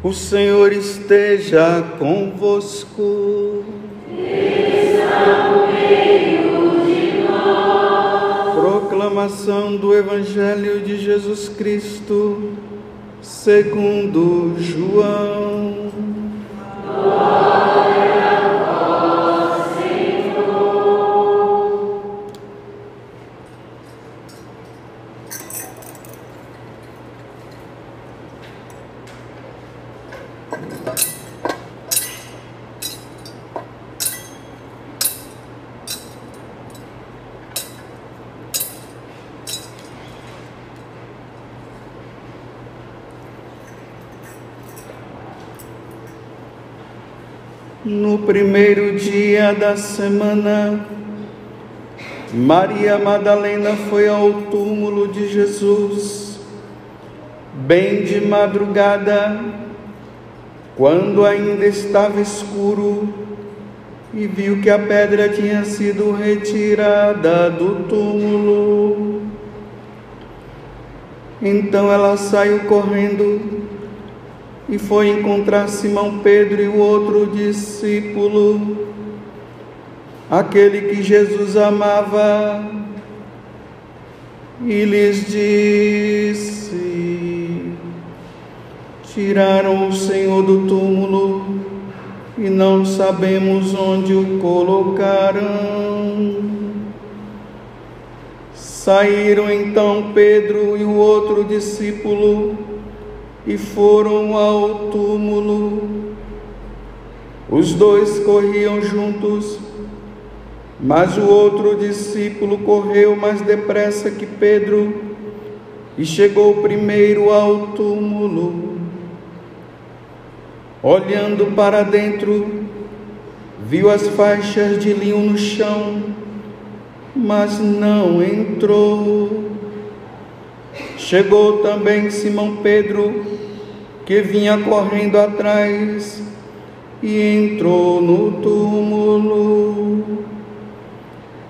O Senhor esteja convosco. Está no meio de nós. Proclamação do Evangelho de Jesus Cristo, segundo João. Glória a vós, Senhor. No primeiro dia da semana, Maria Madalena foi ao túmulo de Jesus, bem de madrugada, quando ainda estava escuro, e viu que a pedra tinha sido retirada do túmulo. Então ela saiu correndo e foi encontrar Simão Pedro e o outro discípulo, aquele que Jesus amava, e lhes disse: tiraram o Senhor do túmulo e não sabemos onde o colocaram. Saíram então Pedro e o outro discípulo e foram ao túmulo. Os dois corriam juntos, mas o outro discípulo correu mais depressa que Pedro e chegou primeiro ao túmulo. Olhando para dentro, viu as faixas de linho no chão, mas não entrou. Chegou também Simão Pedro, que vinha correndo atrás, e entrou no túmulo.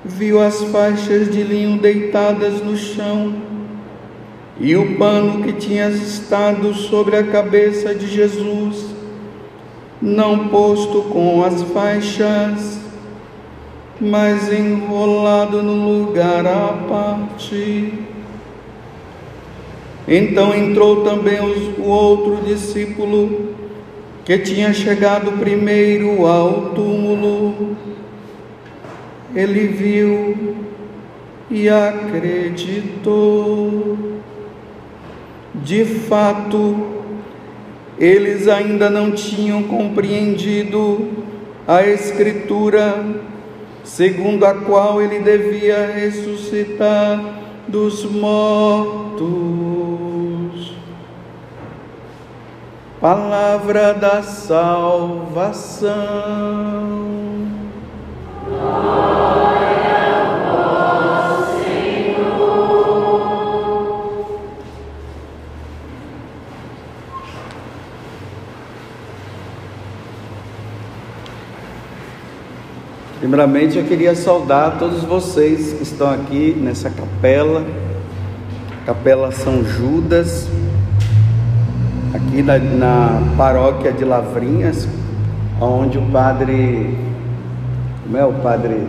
Viu as faixas de linho deitadas no chão, e o pano que tinha estado sobre a cabeça de Jesus, não posto com as faixas, mas enrolado no lugar à parte. Então entrou também o outro discípulo, que tinha chegado primeiro ao túmulo. Ele viu e acreditou. De fato, eles ainda não tinham compreendido a Escritura, segundo a qual ele devia ressuscitar dos mortos. Palavra da salvação. Glória a vós, Senhor. Primeiramente, eu queria saudar todos vocês que estão aqui nessa capela, Capela São Judas, aqui na paróquia de Lavrinhas, onde o padre, como é o padre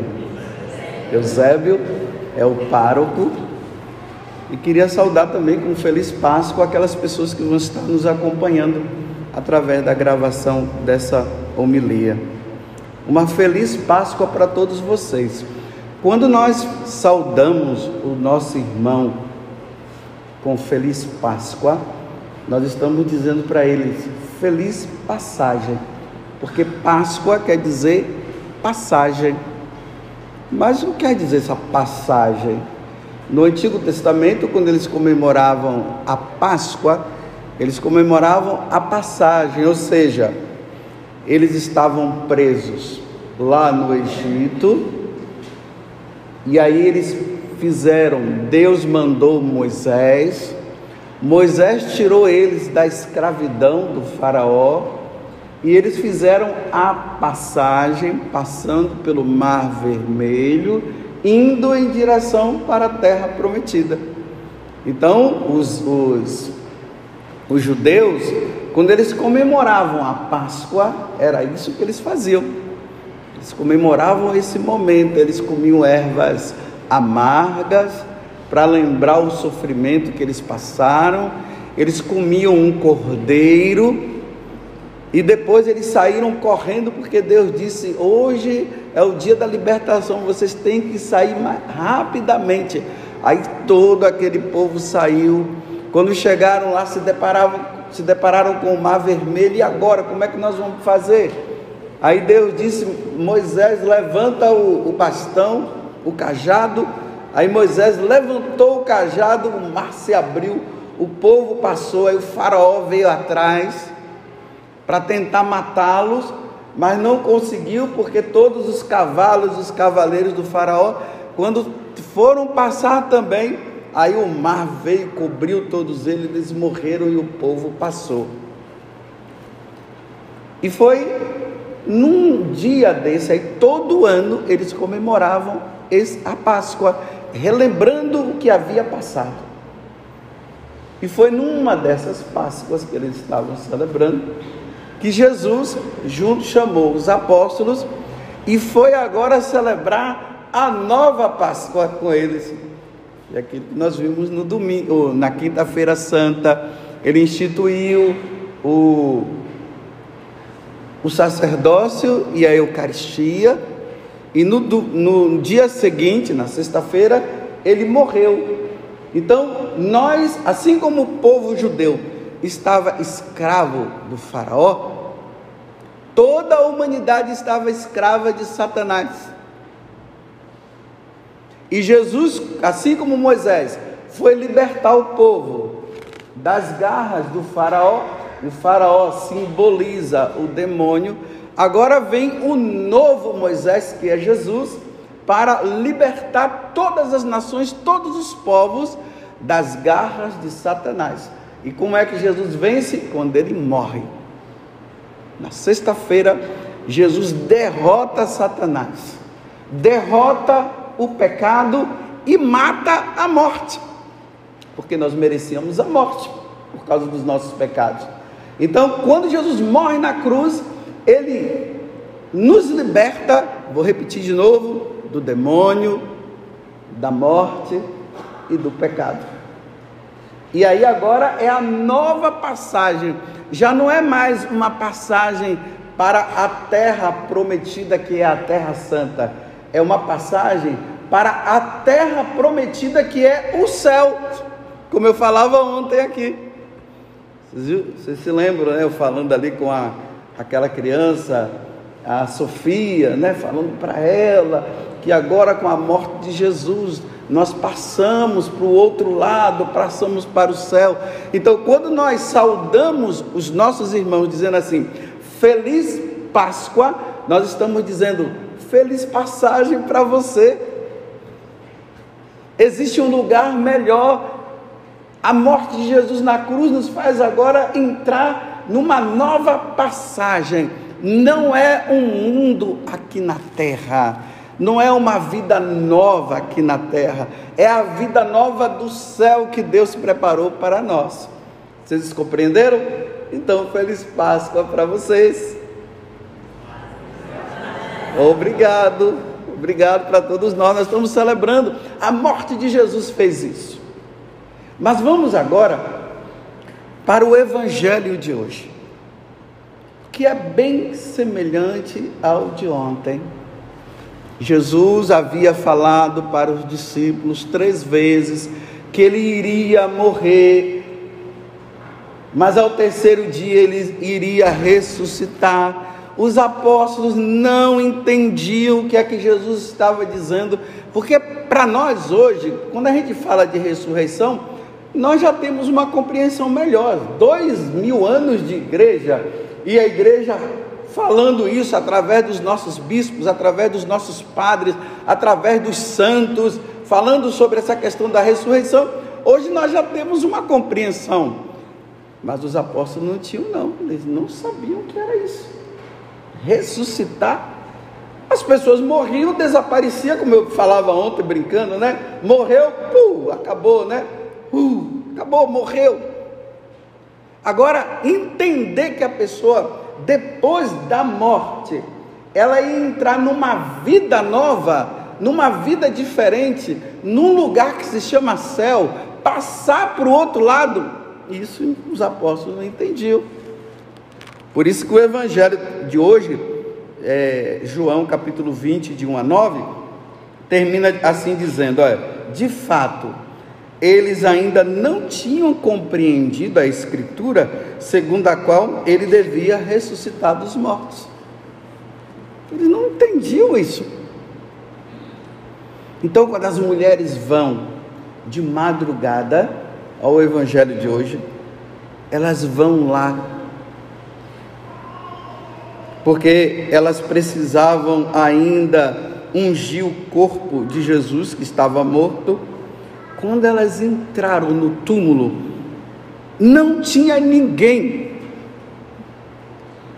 Eusébio, é o pároco. E queria saudar também com Feliz Páscoa aquelas pessoas que vão estar nos acompanhando através da gravação dessa homilia. Uma Feliz Páscoa para todos vocês. Quando nós saudamos o nosso irmão com Feliz Páscoa, nós estamos dizendo para eles Feliz Passagem, porque Páscoa quer dizer passagem. Mas o que quer dizer essa passagem? No Antigo Testamento, quando eles comemoravam a Páscoa, eles comemoravam a passagem, ou seja, eles estavam presos lá no Egito, e aí eles fizeram, Deus mandou Moisés tirou eles da escravidão do faraó, e eles fizeram a passagem, passando pelo Mar Vermelho, indo em direção para a terra prometida. Então os judeus quando eles comemoravam a Páscoa, era isso que eles faziam. Eles comemoravam esse momento, eles comiam ervas amargas para lembrar o sofrimento que eles passaram. Eles comiam um cordeiro e depois eles saíram correndo, porque Deus disse: hoje é o dia da libertação, vocês têm que sair mais rapidamente. Aí todo aquele povo saiu. Quando chegaram lá, se depararam com o mar vermelho. E agora, como é que nós vamos fazer? Aí Deus disse: Moisés, levanta o bastão, o cajado. Aí Moisés levantou o cajado, o mar se abriu, o povo passou. Aí o faraó veio atrás para tentar matá-los, mas não conseguiu, porque todos os cavalos, os cavaleiros do faraó, quando foram passar também, aí o mar veio, cobriu todos eles, eles morreram e o povo passou. E foi num dia desse aí, todo ano eles comemoravam a Páscoa, relembrando o que havia passado. E foi numa dessas Páscoas que eles estavam celebrando, que Jesus chamou os apóstolos e foi agora celebrar a nova Páscoa com eles. E aquilo que nós vimos no domingo, na quinta-feira santa, ele instituiu o sacerdócio e a Eucaristia, e no dia seguinte, na sexta-feira, ele morreu. Então nós, assim como o povo judeu estava escravo do faraó, toda a humanidade estava escrava de Satanás. E Jesus, assim como Moisés, foi libertar o povo das garras do faraó. O faraó simboliza o demônio. Agora vem o novo Moisés, que é Jesus, para libertar todas as nações, todos os povos das garras de Satanás. E como é que Jesus vence? Quando ele morre. Na sexta-feira, Jesus derrota Satanás, derrota o pecado e mata a morte, porque nós merecíamos a morte por causa dos nossos pecados. Então, quando Jesus morre na cruz, ele nos liberta, vou repetir de novo, do demônio, da morte e do pecado. E aí agora é a nova passagem, já não é mais uma passagem para a terra prometida, que é a terra santa, é uma passagem para a terra prometida, que é o céu, como eu falava ontem aqui. Vocês se lembram, né? Eu falando ali com aquela criança, a Sofia, né? Falando para ela que agora, com a morte de Jesus, nós passamos para o outro lado, passamos para o céu. Então, quando nós saudamos os nossos irmãos dizendo assim, Feliz Páscoa, nós estamos dizendo, feliz passagem para você. Existe um lugar melhor. A morte de Jesus na cruz nos faz agora entrar numa nova passagem. Não é um mundo aqui na terra, não é uma vida nova aqui na terra, é a vida nova do céu que Deus preparou para nós. Vocês compreenderam? Então, feliz Páscoa para vocês. Obrigado para todos nós. Nós estamos celebrando a morte de Jesus, fez isso. Mas vamos agora para o evangelho de hoje, que é bem semelhante ao de ontem. Jesus havia falado para os discípulos 3 vezes que ele iria morrer, mas ao terceiro dia ele iria ressuscitar. Os apóstolos não entendiam o que é que Jesus estava dizendo, porque para nós hoje, quando a gente fala de ressurreição, nós já temos uma compreensão melhor. 2000 anos de igreja, e a igreja falando isso através dos nossos bispos, através dos nossos padres, através dos santos, falando sobre essa questão da ressurreição. Hoje nós já temos uma compreensão, mas os apóstolos não tinham, não. Eles não sabiam o que era isso. Ressuscitar. As pessoas morriam, desaparecia, como eu falava ontem brincando, né? Morreu, acabou, né? Acabou, morreu. Agora, entender que a pessoa, depois da morte, ela ia entrar numa vida nova, numa vida diferente, num lugar que se chama céu, passar para o outro lado, isso os apóstolos não entendiam. Por isso que o evangelho de hoje, João capítulo 20, de 1 a 9, termina assim dizendo, olha, de fato, eles ainda não tinham compreendido a escritura, segundo a qual ele devia ressuscitar dos mortos. Eles não entendiam isso. Então, quando as mulheres vão de madrugada ao evangelho de hoje, elas vão lá, porque elas precisavam ainda ungir o corpo de Jesus, que estava morto. Quando elas entraram no túmulo, não tinha ninguém.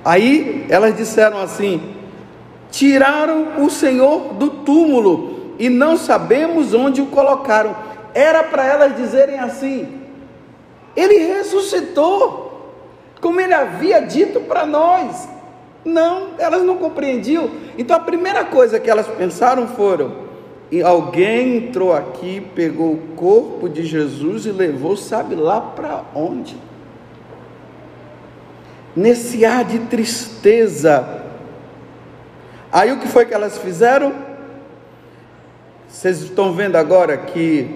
Aí elas disseram assim: tiraram o Senhor do túmulo e não sabemos onde o colocaram. Era para elas dizerem assim: ele ressuscitou, como ele havia dito para nós. Não, elas não compreendiam. Então a primeira coisa que elas pensaram foram: e alguém entrou aqui, pegou o corpo de Jesus e levou, sabe lá para onde? Nesse ar de tristeza. Aí o que foi que elas fizeram? Vocês estão vendo agora que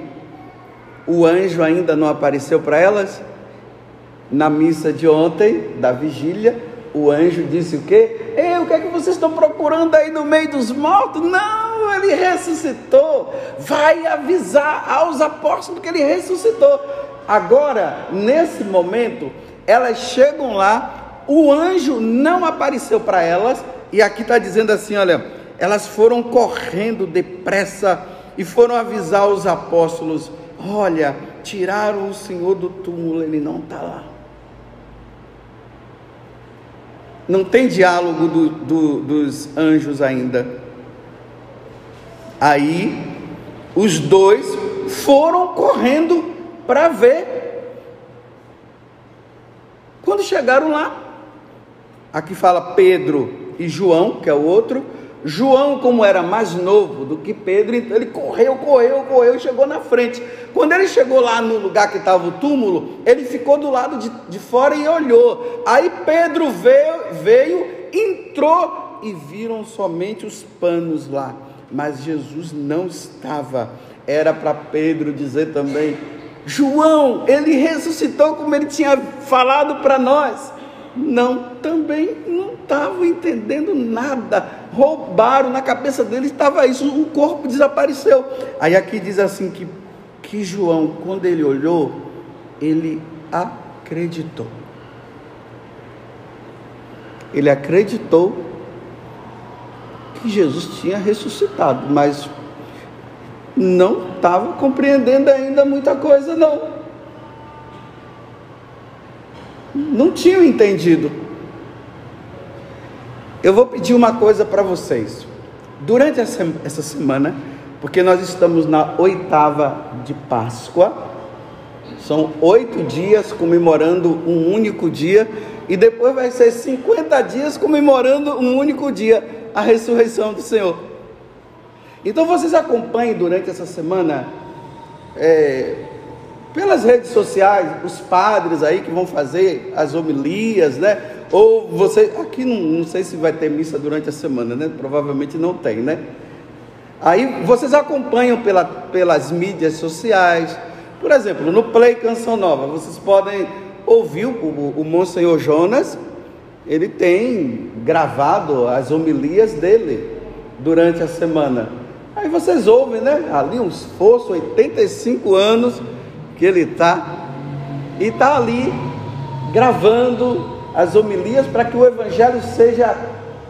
o anjo ainda não apareceu para elas? Na missa de ontem, da vigília, o anjo disse o quê? Ei, o que é que vocês estão procurando aí no meio dos mortos? Não, ele ressuscitou. Vai avisar aos apóstolos que ele ressuscitou. Agora, nesse momento, elas chegam lá, o anjo não apareceu para elas, e aqui está dizendo assim, olha, elas foram correndo depressa e foram avisar os apóstolos: olha, tiraram o Senhor do túmulo, ele não está lá. Não tem diálogo dos anjos ainda. Aí, os dois foram correndo para ver. Quando chegaram lá, aqui fala Pedro e João, que é o outro. João, como era mais novo do que Pedro, então ele correu e chegou na frente. Quando ele chegou lá no lugar que estava o túmulo, ele ficou do lado de fora e olhou. Aí Pedro veio, entrou e viram somente os panos lá, mas Jesus não estava. Era para Pedro dizer também: João, ele ressuscitou como ele tinha falado para nós. Não, também não estavam entendendo nada, roubaram, na cabeça deles estava isso, o corpo desapareceu. Aí aqui diz assim que João, quando ele olhou, ele acreditou. Ele acreditou que Jesus tinha ressuscitado, mas não estava compreendendo ainda muita coisa, não tinham entendido. Eu vou pedir uma coisa para vocês. Durante essa semana, porque nós estamos na 8ª de Páscoa, são 8 dias comemorando um único dia, e depois vai ser 50 dias comemorando um único dia, a ressurreição do Senhor. Então vocês acompanhem durante essa semana, pelas redes sociais, os padres aí que vão fazer as homilias, né? Ou você, aqui não sei se vai ter missa durante a semana, né? Provavelmente não tem, né? Aí vocês acompanham pelas mídias sociais. Por exemplo, no Play Canção Nova, vocês podem ouvir o Monsenhor Jonas. Ele tem gravado as homilias dele durante a semana. Aí vocês ouvem, né? Ali um esforço, 85 anos que ele está, e está ali gravando as homilias para que o evangelho seja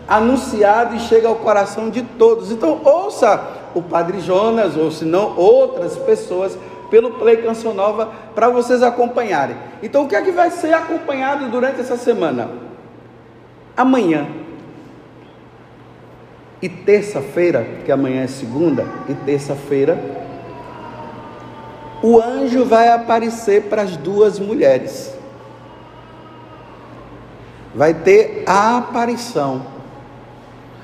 anunciado e chegue ao coração de todos. Então ouça o Padre Jonas, ou se não outras pessoas, pelo Play Canção Nova, para vocês acompanharem. Então o que é que vai ser acompanhado durante essa semana? Amanhã e terça-feira, que amanhã é segunda, e terça-feira, o anjo vai aparecer para as duas mulheres. vai ter a aparição.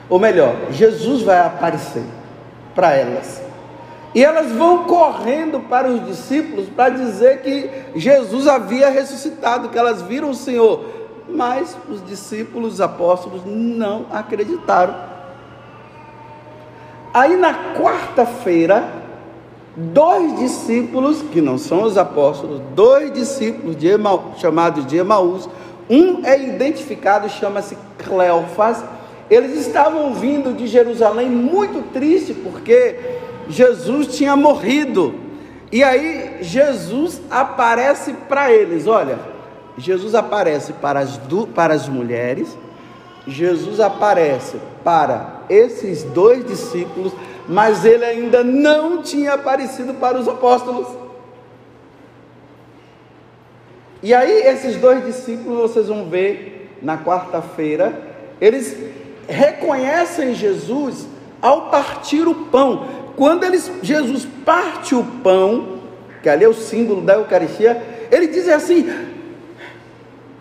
Ou melhor, Jesus vai aparecer para elas. E elas vão correndo para os discípulos para dizer que Jesus havia ressuscitado, que elas viram o Senhor. Mas os discípulos, os apóstolos, não acreditaram. Aí na quarta-feira, 2 discípulos, que não são os apóstolos, 2 discípulos chamados de Emaús, um é identificado, chama-se Cleofas. Eles estavam vindo de Jerusalém muito triste, porque Jesus tinha morrido. E aí Jesus aparece para eles. Olha, Jesus aparece para as mulheres, Jesus aparece para esses 2 discípulos, mas ele ainda não tinha aparecido para os apóstolos. E aí esses 2 discípulos, vocês vão ver na quarta-feira, eles reconhecem Jesus ao partir o pão. Quando Jesus parte o pão, que ali é o símbolo da Eucaristia, ele diz assim: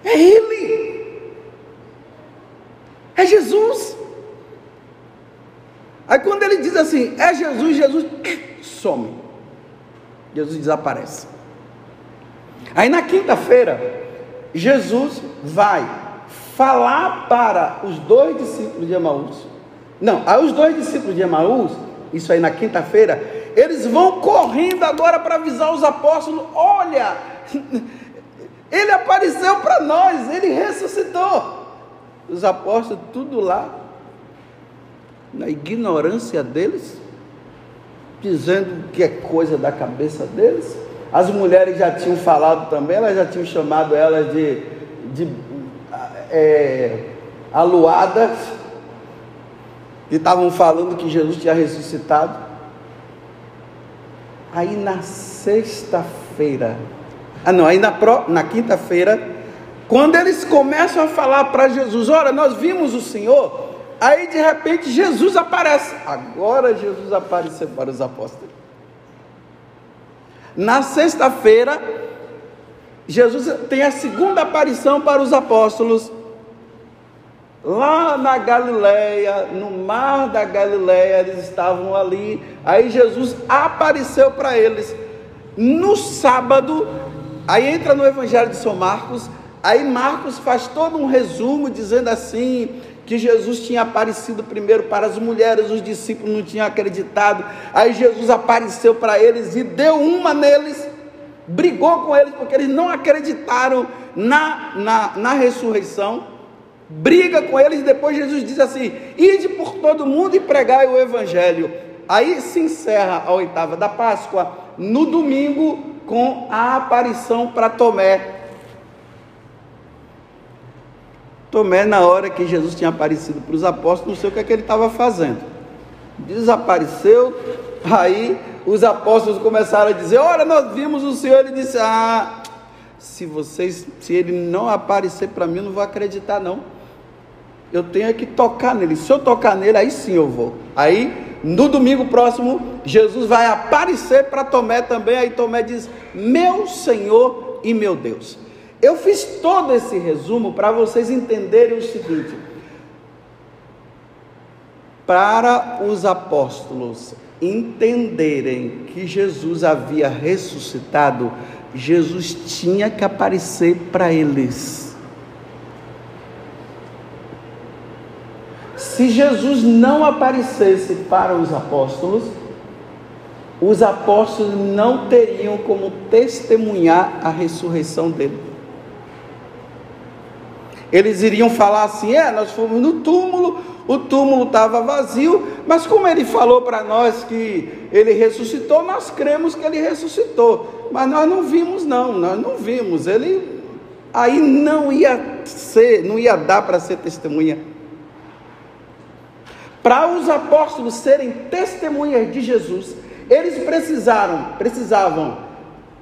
é Ele, é Jesus. Aí quando ele diz assim, é Jesus, Jesus some, Jesus desaparece. Aí na quinta-feira, Jesus vai falar para os 2 discípulos de Emaús. Não, aí os 2 discípulos de Emaús, isso aí na quinta-feira, eles vão correndo agora para avisar os apóstolos: olha, ele apareceu para nós, ele ressuscitou. Os apóstolos tudo lá, na ignorância deles, dizendo que é coisa da cabeça deles. As mulheres já tinham falado também, elas já tinham chamado elas de aluadas, que estavam falando que Jesus tinha ressuscitado. Aí na sexta-feira, na quinta-feira, quando eles começam a falar para Jesus: olha, nós vimos o Senhor. Aí de repente Jesus aparece. Agora Jesus apareceu para os apóstolos. Na sexta-feira, Jesus tem a segunda aparição para os apóstolos, lá na Galileia, no mar da Galileia. Eles estavam ali, aí Jesus apareceu para eles. No sábado, aí entra no Evangelho de São Marcos, aí Marcos faz todo um resumo, dizendo assim, que Jesus tinha aparecido primeiro para as mulheres, os discípulos não tinham acreditado, aí Jesus apareceu para eles e deu uma neles, brigou com eles, porque eles não acreditaram na ressurreição, briga com eles, e depois Jesus diz assim: ide por todo mundo e pregai o Evangelho. Aí se encerra a 8ª da Páscoa, no domingo, com a aparição para Tomé. Tomé, na hora que Jesus tinha aparecido para os apóstolos, não sei o que é que ele estava fazendo, desapareceu. Aí os apóstolos começaram a dizer: olha, nós vimos o Senhor. Ele disse: se ele não aparecer para mim, eu não vou acreditar não, eu tenho que tocar nele, se eu tocar nele, aí sim eu vou. Aí no domingo próximo, Jesus vai aparecer para Tomé também. Aí Tomé diz: meu Senhor e meu Deus. Eu fiz todo esse resumo para vocês entenderem o seguinte: para os apóstolos entenderem que Jesus havia ressuscitado, Jesus tinha que aparecer para eles. Se Jesus não aparecesse para os apóstolos não teriam como testemunhar a ressurreição dele. Eles iriam falar assim: nós fomos no túmulo, o túmulo estava vazio, mas como ele falou para nós que ele ressuscitou, nós cremos que ele ressuscitou, mas nós não vimos ele. Aí não ia dar para ser testemunha. Para os apóstolos serem testemunhas de Jesus, eles precisavam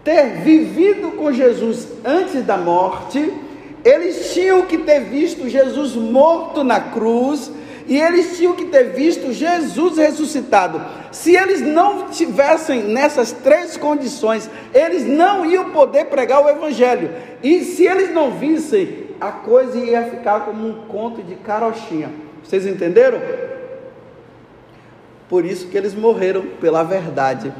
ter vivido com Jesus antes da morte. Eles tinham que ter visto Jesus morto na cruz, e eles tinham que ter visto Jesus ressuscitado. Se eles não tivessem nessas 3 condições, eles não iam poder pregar o Evangelho. E se eles não vissem, a coisa ia ficar como um conto de carochinha. Vocês entenderam? Por isso que eles morreram pela verdade.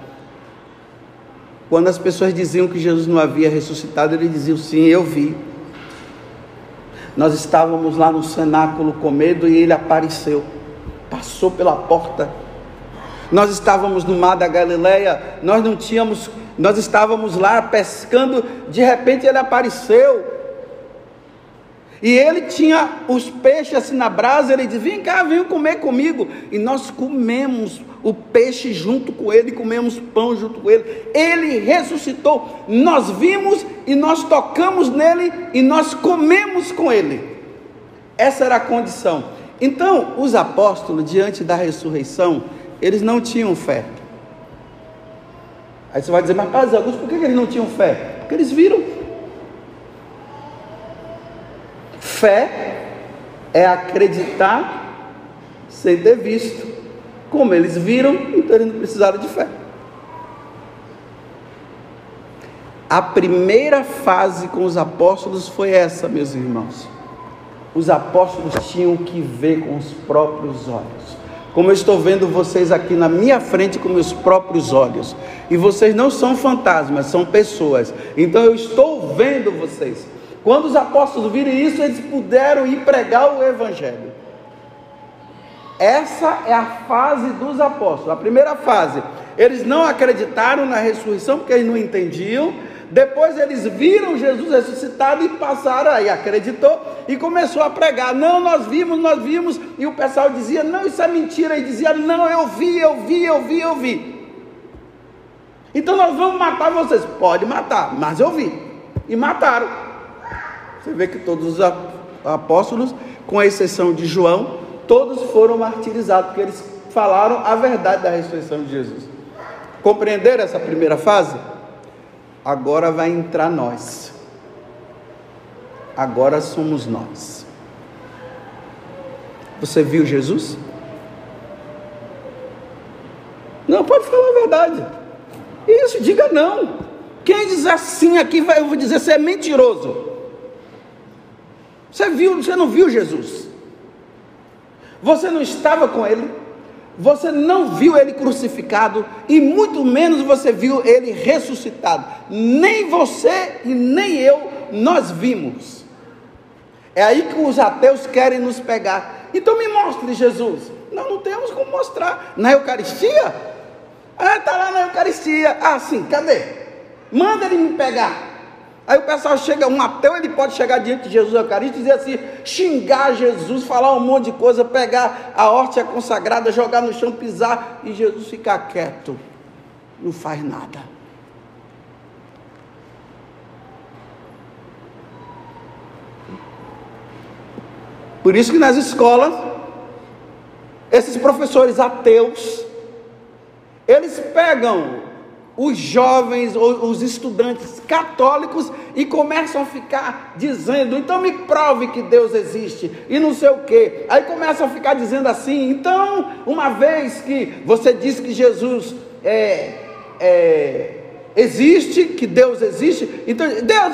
Quando as pessoas diziam que Jesus não havia ressuscitado, eles diziam: sim, eu vi. Nós estávamos lá no cenáculo com medo e ele apareceu, passou pela porta. Nós estávamos no mar da Galileia, nós estávamos lá pescando, de repente ele apareceu. E ele tinha os peixes assim na brasa, ele disse: vem cá, vem comer comigo. E nós comemos o peixe junto com ele, comemos pão junto com ele. Ele ressuscitou, nós vimos e nós tocamos nele e nós comemos com ele. Essa era a condição. Então, os apóstolos, diante da ressurreição, eles não tinham fé. Aí você vai dizer: mas Padre Augusto, por que eles não tinham fé? Porque eles viram. Fé é acreditar sem ter visto. Como eles viram, então eles não precisaram de fé. A primeira fase com os apóstolos foi essa, meus irmãos. Os apóstolos tinham que ver com os próprios olhos. Como eu estou vendo vocês aqui na minha frente com meus próprios olhos. E vocês não são fantasmas, são pessoas. Então eu estou vendo vocês. Quando os apóstolos viram isso, eles puderam ir pregar o evangelho. Essa é a fase dos apóstolos. A primeira fase, eles não acreditaram na ressurreição, porque eles não entendiam. Depois eles viram Jesus ressuscitado e passaram aí, acreditou e começou a pregar: não, nós vimos, e o pessoal dizia: não, isso é mentira, e dizia: não, eu vi. Então nós vamos matar vocês. Pode matar, mas eu vi. E mataram. Você vê que todos os apóstolos, com exceção de João, todos foram martirizados, porque eles falaram a verdade da ressurreição de Jesus. Compreenderam essa primeira fase? Agora vai entrar nós. Agora somos nós. Você viu Jesus? Não, pode falar a verdade. Isso, diga não. Quem dizer sim aqui, eu vou dizer: você é mentiroso. Você não viu Jesus? Você não estava com ele? Você não viu ele crucificado? E muito menos você viu ele ressuscitado. Nem você e nem eu, nós vimos. É aí que os ateus querem nos pegar. Então me mostre Jesus. Nós não temos como mostrar. Na Eucaristia? Está lá na Eucaristia. Sim, cadê? Manda ele me pegar. Aí o pessoal chega, um ateu, ele pode chegar diante de Jesus Eucarístico e dizer assim, xingar Jesus, falar um monte de coisa, pegar a hóstia consagrada, jogar no chão, pisar, e Jesus ficar quieto, não faz nada. Por isso que nas escolas, esses professores ateus, eles pegam os jovens, os estudantes católicos, e começam a ficar dizendo: então me prove que Deus existe, e não sei o que. Aí começam a ficar dizendo assim: então, uma vez que você diz que Jesus existe, que Deus existe, então Deus,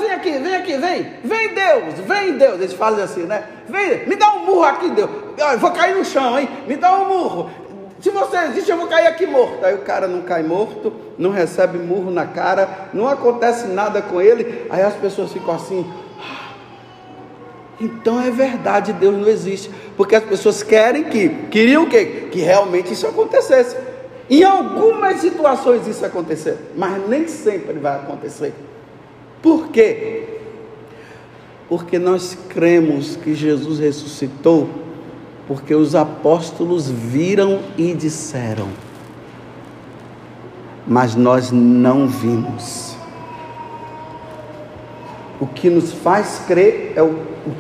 vem Deus, eles fazem assim, né? Vem, me dá um murro aqui, Deus, eu vou cair no chão, hein? Me dá um murro. Se você existe, eu vou cair aqui morto. Aí o cara não cai morto, não recebe murro na cara, não acontece nada com ele. Aí as pessoas ficam assim: então é verdade, Deus não existe. Porque as pessoas queriam o quê? Que realmente isso acontecesse. Em algumas situações isso aconteceu, mas nem sempre vai acontecer. Por quê? Porque nós cremos que Jesus ressuscitou, porque os apóstolos viram e disseram, mas nós não vimos. O que nos faz crer é o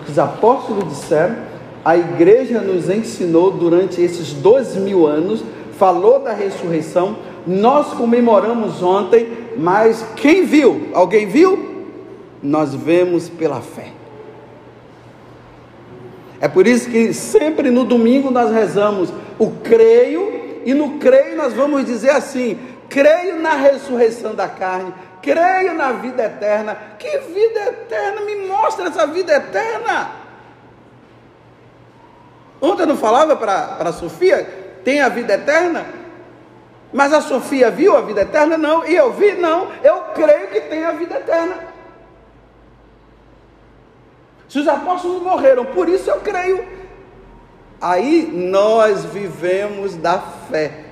que os apóstolos disseram, a igreja nos ensinou durante esses 2000 anos, falou da ressurreição, nós comemoramos ontem, mas quem viu? Alguém viu? Nós vemos pela fé. É por isso que sempre no domingo nós rezamos o creio, e no creio nós vamos dizer assim: creio na ressurreição da carne, creio na vida eterna. Que vida eterna? Me mostra essa vida eterna. Ontem eu não falava para a Sofia, tem a vida eterna? Mas a Sofia viu a vida eterna? Não. E eu vi? Não. Eu creio que tem a vida eterna. Se os apóstolos morreram, por isso eu creio. Aí nós vivemos da fé.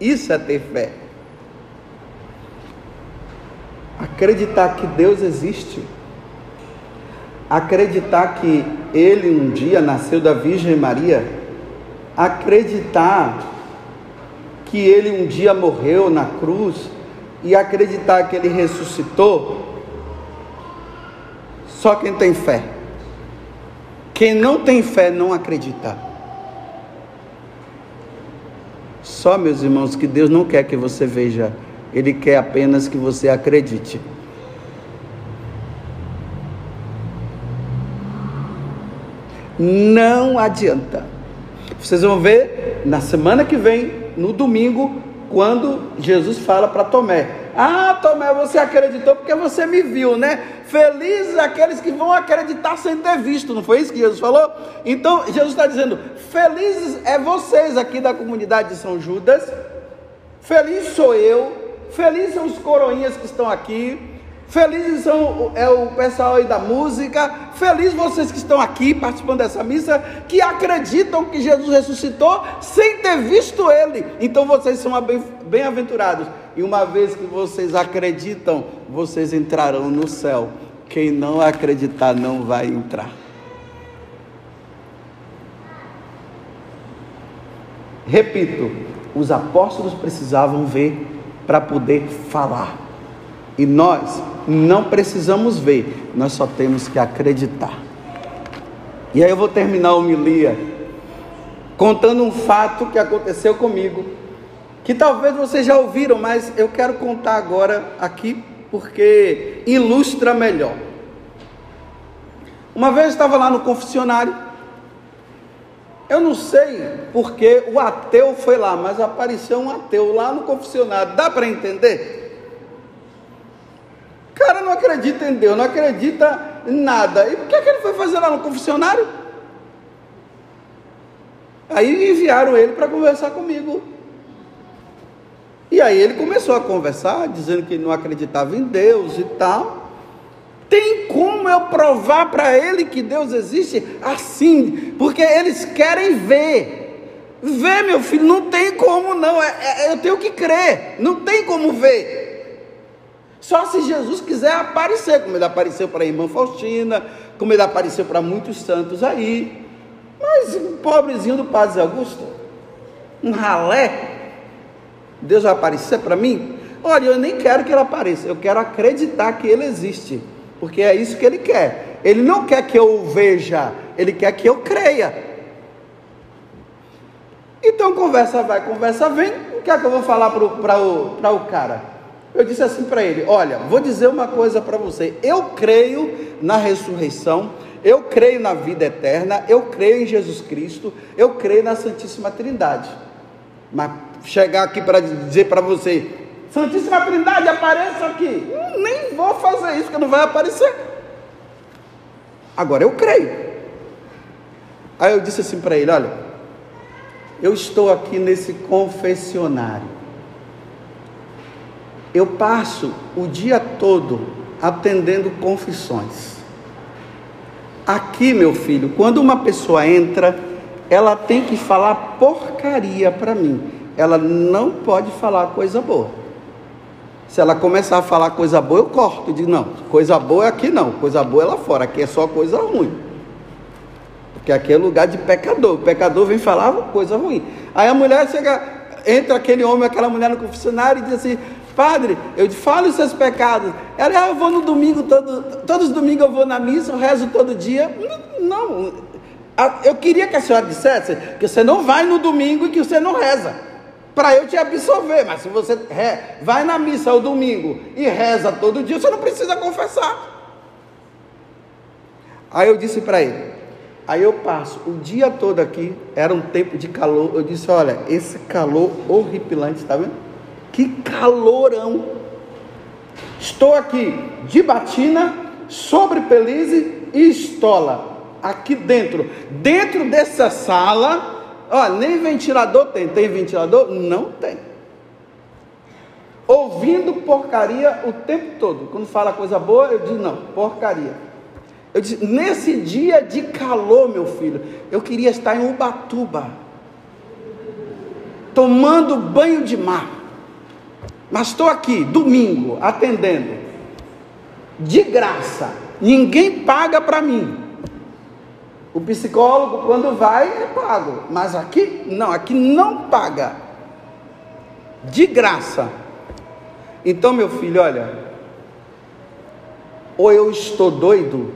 Isso é ter fé. Acreditar que Deus existe. Acreditar que Ele um dia nasceu da Virgem Maria. Acreditar que Ele um dia morreu na cruz. E acreditar que Ele ressuscitou. Só quem tem fé. Quem não tem fé não acredita. Só, meus irmãos, que Deus não quer que você veja. Ele quer apenas que você acredite. Não adianta. Vocês vão ver na semana que vem, no domingo, quando Jesus fala para Tomé: ah, Tomé, você acreditou porque você me viu, né? Felizes aqueles que vão acreditar sem ter visto. Não foi isso que Jesus falou? Então, Jesus está dizendo: felizes é vocês aqui da comunidade de São Judas. Feliz sou eu. Felizes são os coroinhas que estão aqui. Felizes é o pessoal aí da música. Felizes vocês que estão aqui participando dessa missa, que acreditam que Jesus ressuscitou sem ter visto Ele. Então vocês são bem-aventurados. E uma vez que vocês acreditam, vocês entrarão no céu. Quem não acreditar não vai entrar. Repito, os apóstolos precisavam ver para poder falar. E nós não precisamos ver, nós só temos que acreditar. E aí eu vou terminar a homilia contando um fato que aconteceu comigo, que talvez vocês já ouviram, mas eu quero contar agora aqui, porque ilustra melhor. Uma vez eu estava lá no confessionário, eu não sei porque o ateu foi lá, mas apareceu um ateu lá no confessionário, dá para entender? O cara não acredita em Deus, não acredita em nada. E por que ele foi fazer lá no confessionário? Aí enviaram ele para conversar comigo. E aí ele começou a conversar, dizendo que não acreditava em Deus e tal. Tem como eu provar para ele que Deus existe? Assim, porque eles querem ver. Ver, meu filho, não tem como não. Eu tenho que crer, não tem como ver. Só se Jesus quiser aparecer, como ele apareceu para a irmã Faustina, como ele apareceu para muitos santos aí. Mas o pobrezinho do Padre Zé Augusto, um ralé, Deus vai aparecer para mim? Olha, eu nem quero que ele apareça, eu quero acreditar que ele existe, porque é isso que ele quer. Ele não quer que eu o veja, ele quer que eu creia. Então conversa vai, conversa vem. O que é que eu vou falar para o cara? Eu disse assim para ele: olha, vou dizer uma coisa para você, eu creio na ressurreição, eu creio na vida eterna, eu creio em Jesus Cristo, eu creio na Santíssima Trindade. Mas chegar aqui para dizer para você: Santíssima Trindade, apareça aqui, nem vou fazer isso, porque não vai aparecer. Agora eu creio. Aí eu disse assim para ele: olha, eu estou aqui nesse confessionário, eu passo o dia todo atendendo confissões. Aqui, meu filho, quando uma pessoa entra, ela tem que falar porcaria para mim. Ela não pode falar coisa boa. Se ela começar a falar coisa boa, eu corto. Eu digo: não, coisa boa é aqui não, coisa boa é lá fora, aqui é só coisa ruim. Porque aqui é lugar de pecador. O pecador vem falar coisa ruim. Aí a mulher chega, entra aquele homem, aquela mulher no confessionário e diz assim: padre, eu te falo os seus pecados. Ela: eu vou no domingo, todos os domingos eu vou na missa, eu rezo todo dia. Não, eu queria que a senhora dissesse que você não vai no domingo e que você não reza, para eu te absolver. Mas se você vai na missa ao domingo e reza todo dia, você não precisa confessar. Aí eu disse para ele, aí eu passo o dia todo aqui, era um tempo de calor, eu disse: olha, esse calor horripilante, está vendo? Que calorão! Estou aqui de batina, sobre Pelize e estola. Aqui dentro dessa sala, olha, nem ventilador tem. Tem ventilador? Não tem. Ouvindo porcaria o tempo todo. Quando fala coisa boa, eu digo não, porcaria. Eu disse, nesse dia de calor, meu filho, eu queria estar em Ubatuba, tomando banho de mar. Mas estou aqui, domingo, atendendo, de graça, ninguém paga para mim. O psicólogo, quando vai, é pago, mas aqui não paga, de graça. Então, meu filho, olha, ou eu estou doido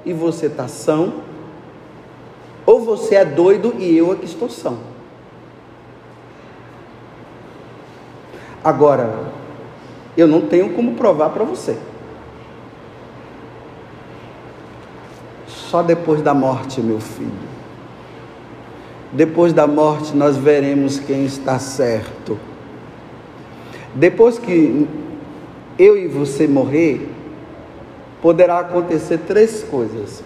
e você está são, ou você é doido e eu é que estou são. Agora, eu não tenho como provar para você. Só depois da morte, meu filho. Depois da morte nós veremos quem está certo. Depois que eu e você morrer, poderá acontecer 3 coisas.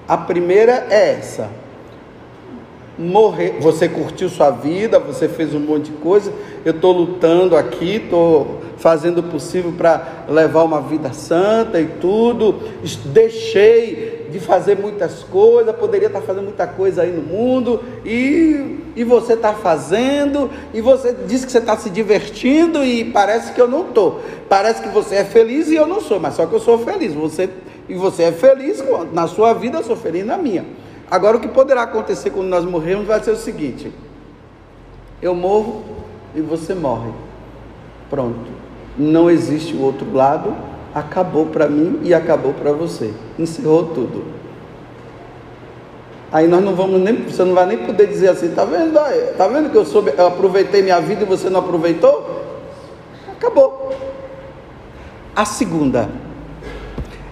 A primeira é essa: morrer. Você curtiu sua vida, você fez um monte de coisa. Eu estou lutando aqui, estou fazendo o possível para levar uma vida santa e tudo. Deixei de fazer muitas coisas, poderia estar fazendo muita coisa aí no mundo, e você está fazendo, e você diz que você está se divertindo, e parece que eu não estou. Parece que você é feliz e eu não sou, mas só que eu sou feliz. Você é feliz na sua vida, eu sou feliz na minha. Agora, o que poderá acontecer quando nós morrermos vai ser o seguinte: eu morro e você morre. Pronto. Não existe o outro lado. Acabou para mim e acabou para você. Encerrou tudo. Aí nós não vamos nem, você não vai nem poder dizer assim, tá vendo que eu aproveitei minha vida e você não aproveitou? Acabou. A segunda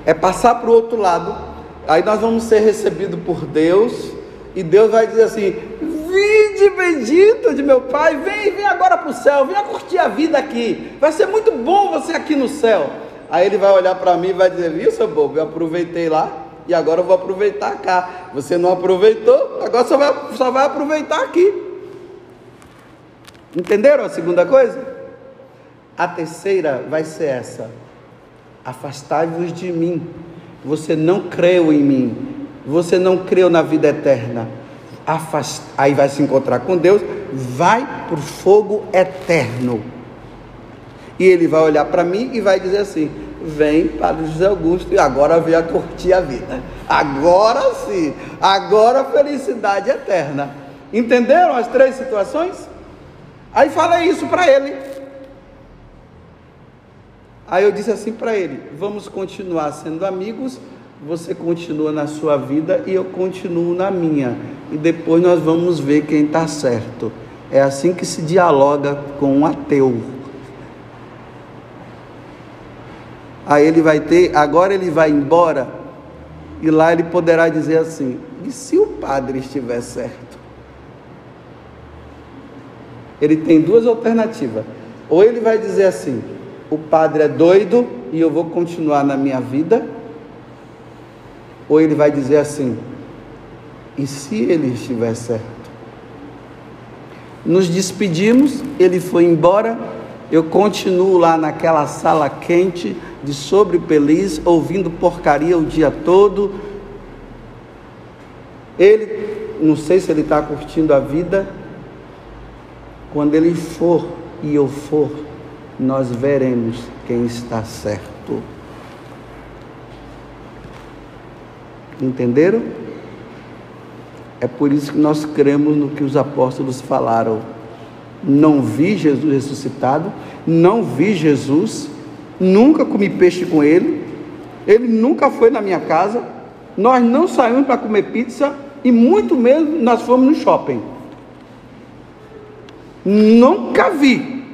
é passar para o outro lado. Aí nós vamos ser recebidos por Deus, e Deus vai dizer assim: vinde bendito de meu Pai, vem agora para o céu, venha curtir a vida aqui, vai ser muito bom você aqui no céu. Aí ele vai olhar para mim e vai dizer: viu, seu bobo, eu aproveitei lá e agora eu vou aproveitar cá. Você não aproveitou, agora só vai aproveitar aqui. Entenderam a segunda coisa? A terceira vai ser essa: afastai-vos de mim. Você não creu em mim, você não creu na vida eterna. Aí vai se encontrar com Deus, vai para o fogo eterno. E ele vai olhar para mim e vai dizer assim: vem, Padre José Augusto, e agora vem a curtir a vida. Agora sim, agora a felicidade eterna. Entenderam as 3 situações? Aí falei isso para ele. Aí eu disse assim para ele: vamos continuar sendo amigos, você continua na sua vida e eu continuo na minha, e depois nós vamos ver quem está certo. É assim que se dialoga com um ateu. Aí agora ele vai embora, e lá ele poderá dizer assim: e se o padre estiver certo? Ele tem 2 alternativas. Ou ele vai dizer assim: o padre é doido e eu vou continuar na minha vida. Ou ele vai dizer assim: e se ele estiver certo? Nos despedimos, ele foi embora, eu continuo lá naquela sala quente de sobre Pelize, ouvindo porcaria o dia todo. Ele, não sei se ele está curtindo a vida. Quando ele for e eu for, nós veremos quem está certo. Entenderam? É por isso que nós cremos no que os apóstolos falaram. Não vi Jesus ressuscitado, não vi Jesus, nunca comi peixe com ele nunca foi na minha casa, nós não saímos para comer pizza, e muito menos nós fomos no shopping. Nunca vi,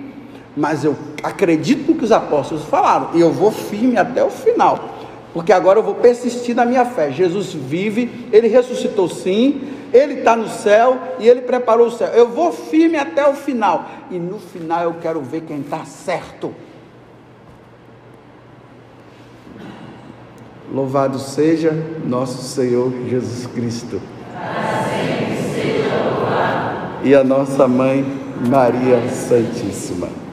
mas eu acredito no que os apóstolos falaram, e eu vou firme até o final, porque agora eu vou persistir na minha fé. Jesus vive, ele ressuscitou sim, ele está no céu e ele preparou o céu. Eu vou firme até o final, e no final eu quero ver quem está certo. Louvado seja nosso Senhor Jesus Cristo. E a nossa Mãe Maria Santíssima.